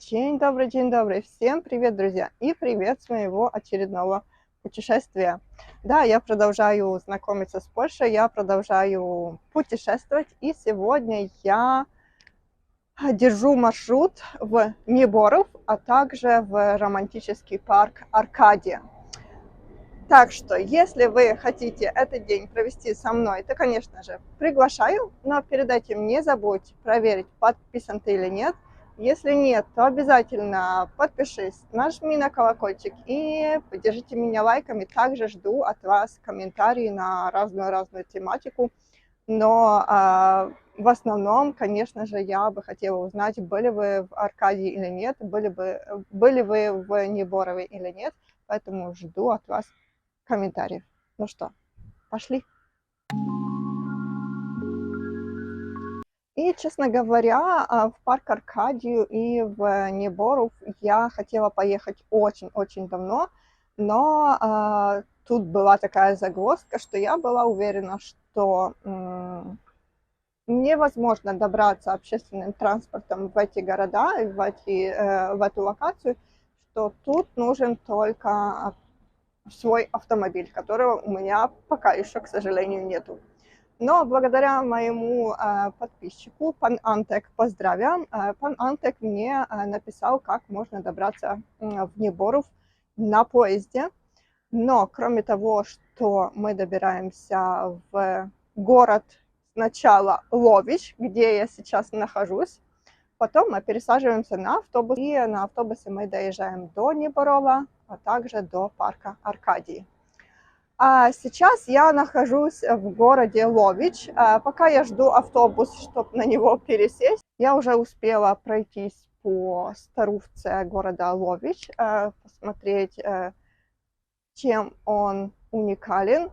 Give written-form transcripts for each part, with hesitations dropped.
День добрый, всем привет, друзья, и привет с моего очередного путешествия. Да, я продолжаю знакомиться с Польшей, я продолжаю путешествовать, и сегодня я держу маршрут в Неборов, а также в романтический парк Аркадия. Так что, если вы хотите этот день провести со мной, то, конечно же, приглашаю, но перед этим не забудь проверить, подписан ты или нет. Если нет, то обязательно подпишись, нажми на колокольчик и поддержите меня лайками. Также жду от вас комментарии на разную тематику. Но в основном, конечно же, я бы хотела узнать, были вы в Аркадии или нет, были вы в Неборове или нет. Поэтому жду от вас комментариев. Ну что, пошли. И, честно говоря, в парк Аркадию и в Неборов я хотела поехать очень-очень давно, но тут была такая загвоздка, что я была уверена, что невозможно добраться общественным транспортом в эти города, в эту локацию, что тут нужен только свой автомобиль, которого у меня пока еще, к сожалению, нету. Но благодаря моему подписчику, пан Антек, поздравляем, пан Антек мне написал, как можно добраться в Неборов на поезде. Но кроме того, что мы добираемся в город сначала Лович, где я сейчас нахожусь, потом мы пересаживаемся на автобус, и на автобусе мы доезжаем до Неборова, а также до парка Аркадии. А сейчас я нахожусь в городе Лович. Пока я жду автобус, чтобы на него пересесть, я уже успела пройтись по старушце города Лович, посмотреть, чем он уникален,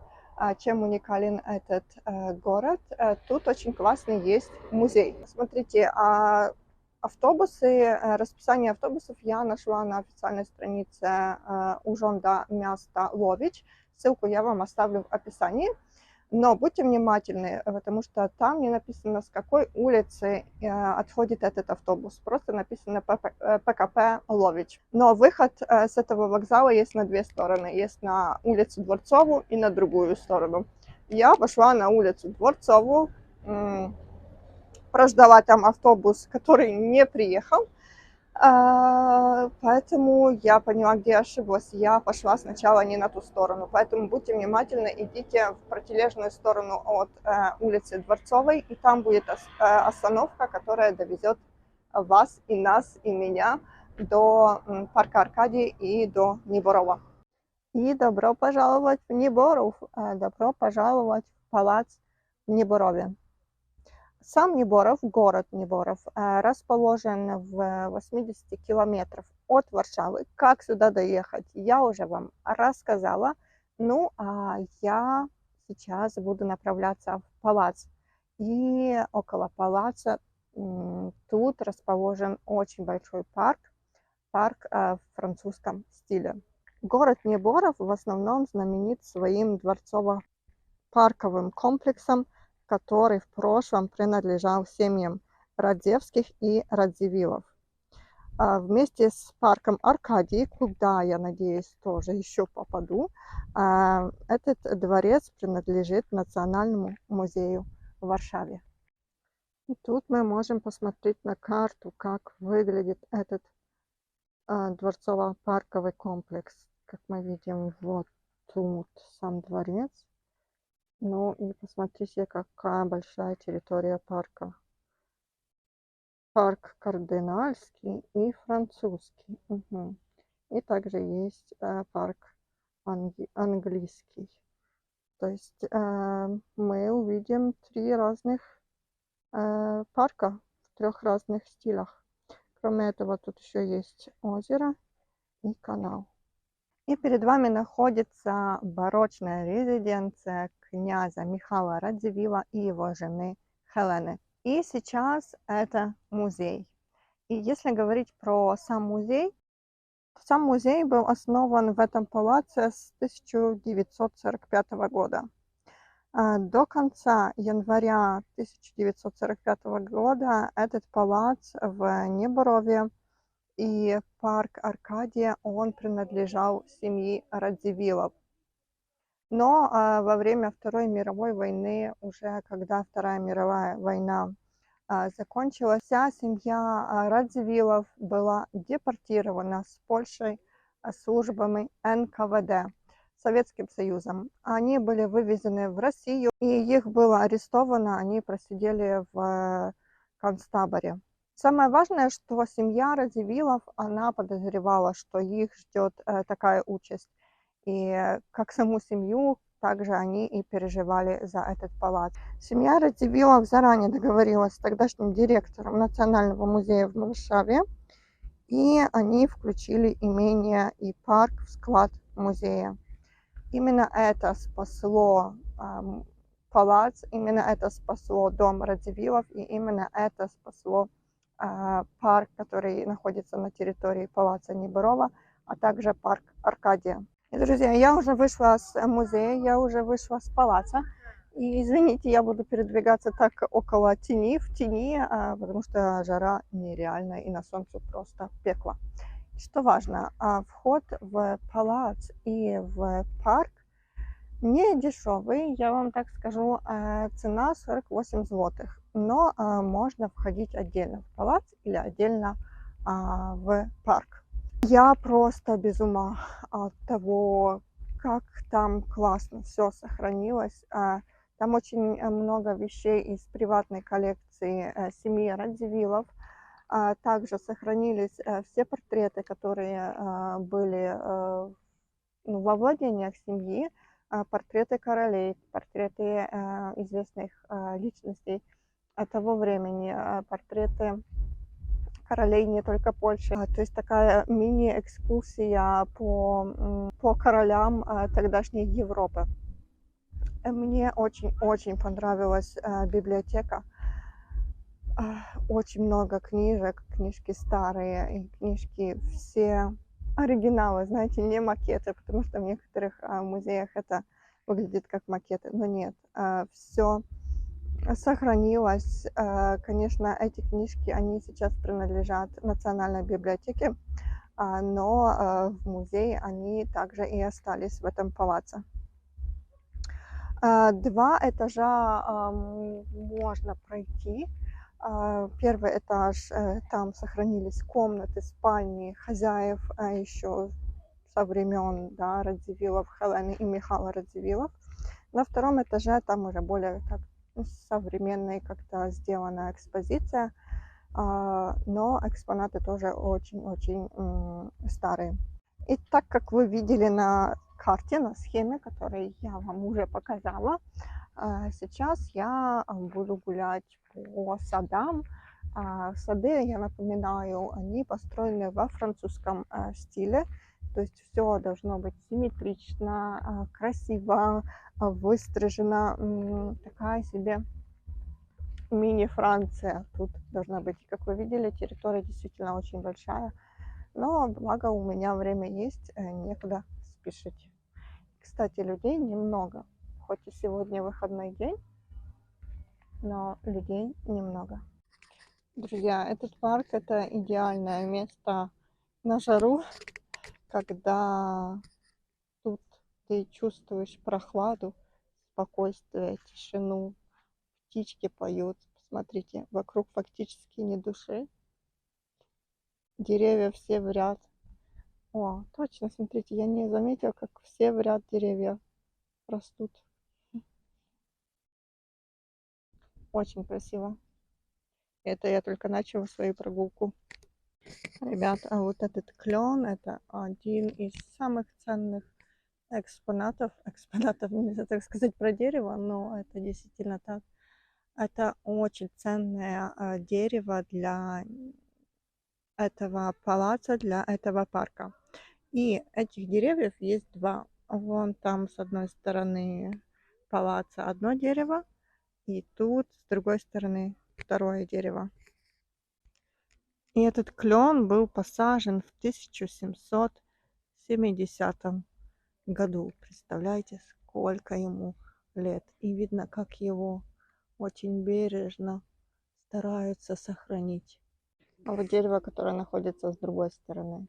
чем уникален этот город. Тут очень классный есть музей. Смотрите, расписание автобусов я нашла на официальной странице Ужонда Мяста Лович. Ссылку я вам оставлю в описании. Но будьте внимательны, потому что там не написано, с какой улицы отходит этот автобус. Просто написано ПКП Лович. Но выход с этого вокзала есть на две стороны. Есть на улицу Дворцову и на другую сторону. Я пошла на улицу Дворцову, прождала там автобус, который не приехал. Поэтому я поняла, где ошиблась. Я пошла сначала не на ту сторону. Поэтому будьте внимательны, идите в противоположную сторону от улицы Дворцовой, и там будет остановка, которая довезет вас и нас, и меня до парка Аркадии и до Неборова. И добро пожаловать в Неборов, добро пожаловать в палац в Неборове. Сам Неборов, город Неборов, расположен в 80 километров от Варшавы. Как сюда доехать, я уже вам рассказала. Ну, а я сейчас буду направляться в палац. И около палаца тут расположен очень большой парк, в французском стиле. Город Неборов в основном знаменит своим дворцово-парковым комплексом, который в прошлом принадлежал семьям Радзевских и Радзивиллов. Вместе с парком Аркадии, куда, я надеюсь, тоже еще попаду, этот дворец принадлежит Национальному музею в Варшаве. И тут мы можем посмотреть на карту, как выглядит этот дворцово-парковый комплекс. Как мы видим, вот тут сам дворец. Ну и посмотрите, какая большая территория парка. Парк кардинальский и французский. Угу. И также есть парк английский. То есть мы увидим три разных парка в трех разных стилях. Кроме этого, тут еще есть озеро и канал. И перед вами находится барочная резиденция князя Михаила Радзивилла и его жены Хелены. И сейчас это музей. И если говорить про сам музей, то сам музей был основан в этом палаце с 1945 года. До конца января 1945 года этот палац в Неборове и парк Аркадия, он принадлежал семье Радзивиллов. Но во время Второй мировой войны, уже когда Вторая мировая война закончилась, вся семья Радзивиллов была депортирована с Польшей службами НКВД, Советским Союзом. Они были вывезены в Россию, и их было арестовано, они просидели в концтаборе. Самое важное, что семья Радзивиллов, она подозревала, что их ждет такая участь. И как саму семью, также они и переживали за этот палац. Семья Радзивиллов заранее договорилась с тогдашним директором Национального музея в Варшаве, и они включили имение и парк в склад музея. Именно это спасло палац, именно это спасло дом Радзивиллов, и именно это спасло парк, который находится на территории палаца Неборова, а также парк Аркадия. И, друзья, я уже вышла с музея, я уже вышла с палаца. И извините, я буду передвигаться так около тени, в тени, потому что жара нереальная и на солнце просто пекло. Что важно, вход в палац и в парк не дешевый, я вам так скажу, цена 48 злотых. Но можно входить отдельно в палац или отдельно в парк. Я просто без ума от того, как там классно все сохранилось. Там очень много вещей из приватной коллекции семьи Радзивиллов. Также сохранились все портреты, которые были во владениях семьи, портреты королей, портреты известных личностей того времени, портреты королей не только Польши. То есть такая мини-экскурсия по королям тогдашней Европы. Мне очень-очень понравилась библиотека. Очень много книжек, книжки старые, и книжки все оригиналы, знаете, не макеты, потому что в некоторых музеях это выглядит как макеты, но нет, все сохранилось. Конечно, эти книжки, они сейчас принадлежат Национальной библиотеке, но в музее они также и остались в этом палаце. 2 этажа можно пройти. Первый этаж, там сохранились комнаты, спальни хозяев еще со времен Радзивиллов, Хелены и Михаила Радзивиллов. На втором этаже там уже более так современная как-то сделана экспозиция, но экспонаты тоже очень-очень старые. И так как вы видели на карте, на схеме, которую я вам уже показала, сейчас я буду гулять по садам. Сады, я напоминаю, они построены во французском стиле, то есть все должно быть симметрично, красиво, выстрижена, такая себе мини-Франция. Тут должна быть, как вы видели, территория действительно очень большая, но благо у меня время есть, некуда спешить. Кстати, людей немного, хоть и сегодня выходной день, но людей немного. Друзья, этот парк – это идеальное место на жару, когда тут ты чувствуешь прохладу, спокойствие, тишину, птички поют. Посмотрите, вокруг фактически ни души. Деревья все в ряд. О, точно, смотрите, я не заметила, как все в ряд деревья растут. Очень красиво. Это я только начала свою прогулку. Ребят, а вот этот клен, это один из самых ценных экспонатов. Экспонатов, нельзя так сказать про дерево, но это действительно так. Это очень ценное дерево для этого палаца, для этого парка. И этих деревьев есть 2. Вон там с одной стороны палаца одно дерево, и тут с другой стороны второе дерево. И этот клен был посажен в 1770 году. Представляете, сколько ему лет. И видно, как его очень бережно стараются сохранить. А вот дерево, которое находится с другой стороны.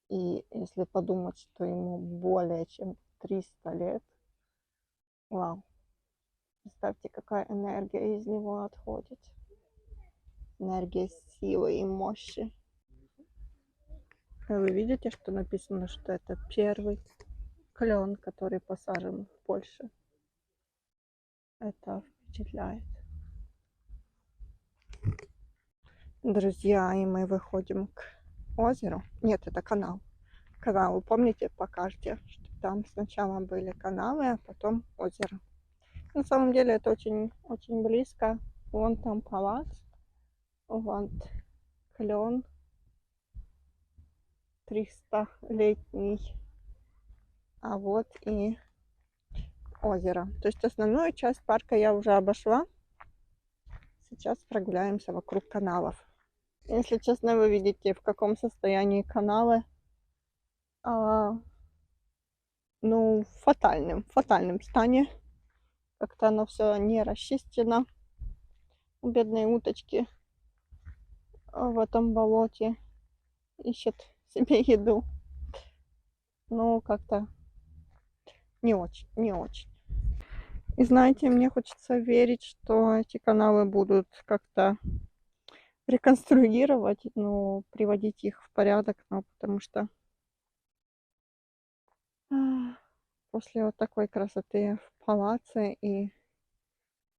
И если подумать, что ему более чем 300 лет, вау, представьте, какая энергия из него отходит. Энергия силы и мощи. И вы видите, что написано, что это первый клен, который посажен в Польше. Это впечатляет. Друзья, и мы выходим к озеру. Нет, это канал. Канал, помните по карте, что там сначала были каналы, а потом озеро. На самом деле это очень близко. Вон там палац, вон клен 300-летний, а вот и озеро. То есть основную часть парка я уже обошла. Сейчас прогуляемся вокруг каналов. Если честно, вы видите, в каком состоянии каналы. Ну, в фатальном стане. Как-то оно все не расчищено. Бедные уточки в этом болоте ищут себе еду. Ну, как-то не очень. И знаете, мне хочется верить, что эти каналы будут как-то реконструировать, ну, приводить их в порядок, ну, потому что после вот такой красоты в палаце и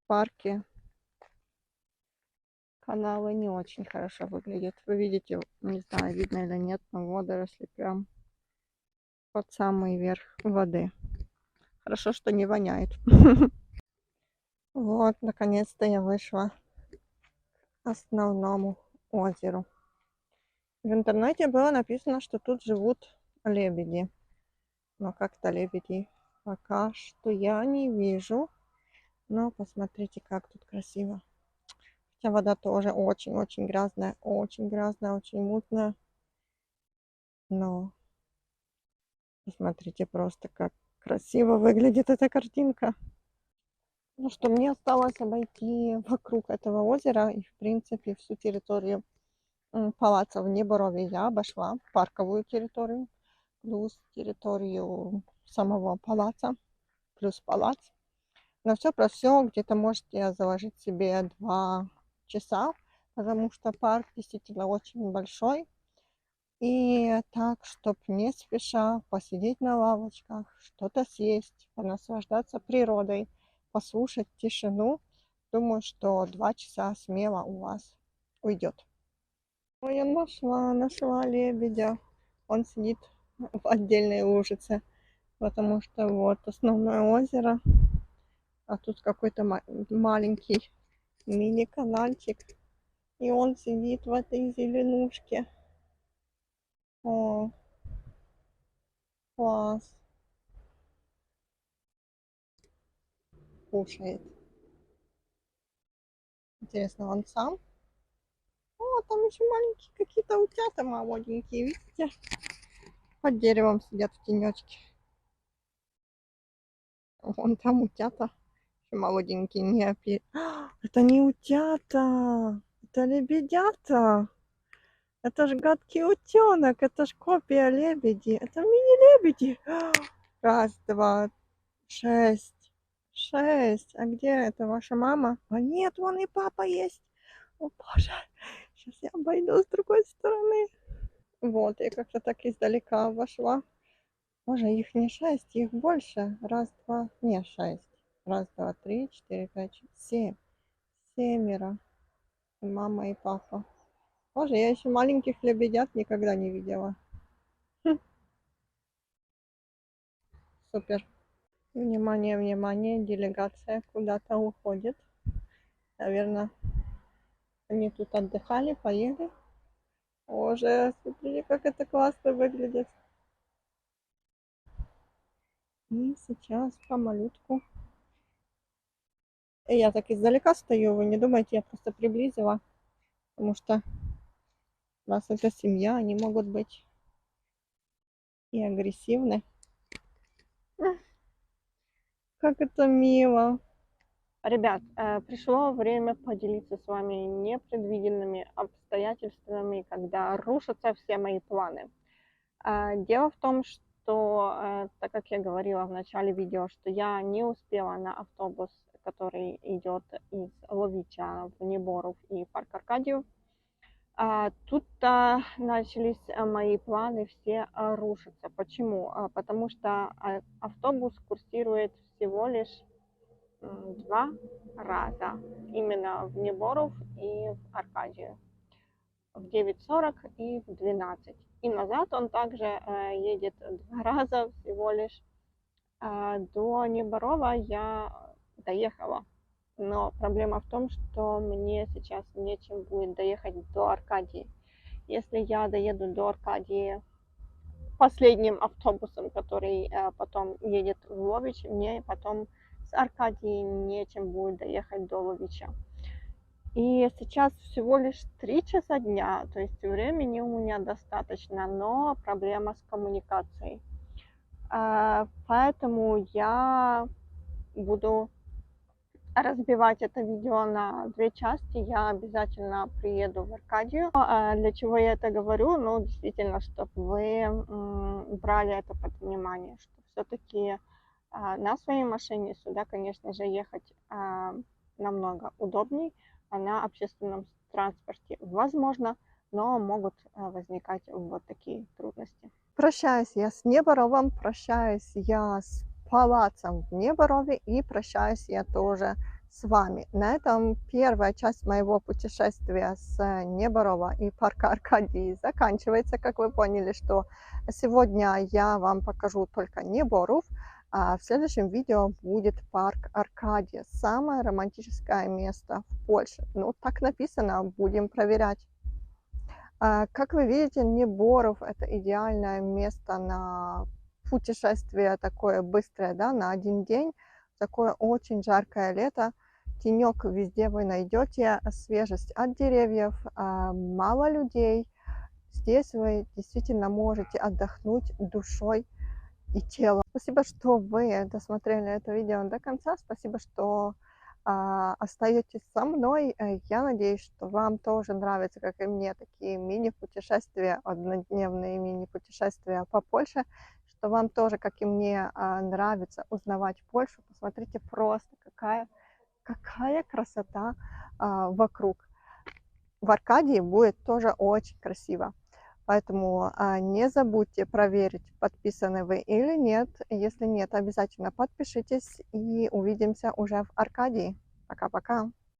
парке каналы не очень хорошо выглядят. Вы видите, не знаю, видно или нет, но водоросли прям под самый верх воды. Хорошо, что не воняет. Вот, наконец-то я вышла к основному озеру. В интернете было написано, что тут живут лебеди. Но как-то лебедей пока что я не вижу. Но посмотрите, как тут красиво. Хотя вода тоже очень грязная, очень мутная. Но посмотрите просто, как красиво выглядит эта картинка. Ну что, мне осталось обойти вокруг этого озера и, в принципе, всю территорию палаца в Неборове я обошла, парковую территорию, плюс территорию самого палаца, плюс палац. На все про все где-то можете заложить себе 2 часа, потому что парк действительно очень большой. И так, чтобы не спеша посидеть на лавочках, что-то съесть, понаслаждаться природой, послушать тишину, думаю, что 2 часа смело у вас уйдет. Ой, я нашла лебедя. Он сидит в отдельной лужице, потому что вот основное озеро, а тут какой-то маленький мини-канальчик, и он сидит в этой зеленушке. О, класс. Кушает. Интересно, он сам? О, там еще маленькие какие-то утята молоденькие, видите? Под деревом сидят в тенечке. Вон там утята. Еще молоденькие, не опи... Это не утята, это лебедята. Это ж гадкий утенок, это ж копия лебеди. Это мини-лебеди. Раз, два, 6. 6. А где это ваша мама? А нет, вон и папа есть. О боже, сейчас я обойду с другой стороны. Вот, я как-то так издалека вошла. Боже, их не 6, их больше. Раз, два, не 6. Раз, два, три, 4, 5, 7. 7. И мама, и папа. Боже, я еще маленьких лебедят никогда не видела. Супер. Внимание, внимание, делегация куда-то уходит. Наверное, они тут отдыхали, поели. Боже, смотрите, как это классно выглядит. И сейчас по малютку. И я так издалека стою, вы не думайте, я просто приблизила. Потому что у нас это семья, они могут быть и агрессивны. Как это мило. Ребят, пришло время поделиться с вами непредвиденными обстоятельствами, когда рушатся все мои планы. Дело в том, что, так как я говорила в начале видео, что я не успела на автобус, который идет из Ловича в Неборов и Парк Аркадию, тут начались мои планы все рушиться. Почему? Потому что автобус курсирует всего лишь 2 раза, именно в Неборов и в Аркадию, в 9:40 и в 12. И назад он также едет 2 раза всего лишь. До Неборова я доехала, но проблема в том, что мне сейчас нечем будет доехать до Аркадии. Если я доеду до Аркадии последним автобусом, который потом едет в Лович, мне потом с Аркадии нечем будет доехать до Ловича. И сейчас всего лишь 3 часа дня, то есть времени у меня достаточно, но проблема с коммуникацией. Поэтому я буду разбивать это видео на 2 части. Я обязательно приеду в Аркадию. Для чего я это говорю? Ну, действительно, чтобы вы брали это под внимание, что все-таки на своей машине сюда, конечно же, ехать намного удобней, а на общественном транспорте возможно, но могут возникать вот такие трудности. Прощаюсь я с Неборовым, прощаюсь я с палацом в Неборове и прощаюсь я тоже с вами. На этом первая часть моего путешествия с Неборова и парка Аркадии заканчивается. Как вы поняли, что сегодня я вам покажу только Неборов, а в следующем видео будет парк Аркадия, самое романтическое место в Польше. Ну, так написано, будем проверять. Как вы видите, Неборов – это идеальное место на путешествие такое быстрое, да, на один день. Такое очень жаркое лето. Тенек везде вы найдете, свежесть от деревьев, мало людей. Здесь вы действительно можете отдохнуть душой и телом. Спасибо, что вы досмотрели это видео до конца. Спасибо, что остаетесь со мной. Я надеюсь, что вам тоже нравятся, как и мне, такие мини-путешествия, однодневные мини-путешествия по Польше, что вам тоже, как и мне, нравится узнавать Польшу. Посмотрите просто, какая красота вокруг. В Аркадии будет тоже очень красиво. Поэтому не забудьте проверить, подписаны вы или нет. Если нет, обязательно подпишитесь и увидимся уже в Аркадии. Пока-пока.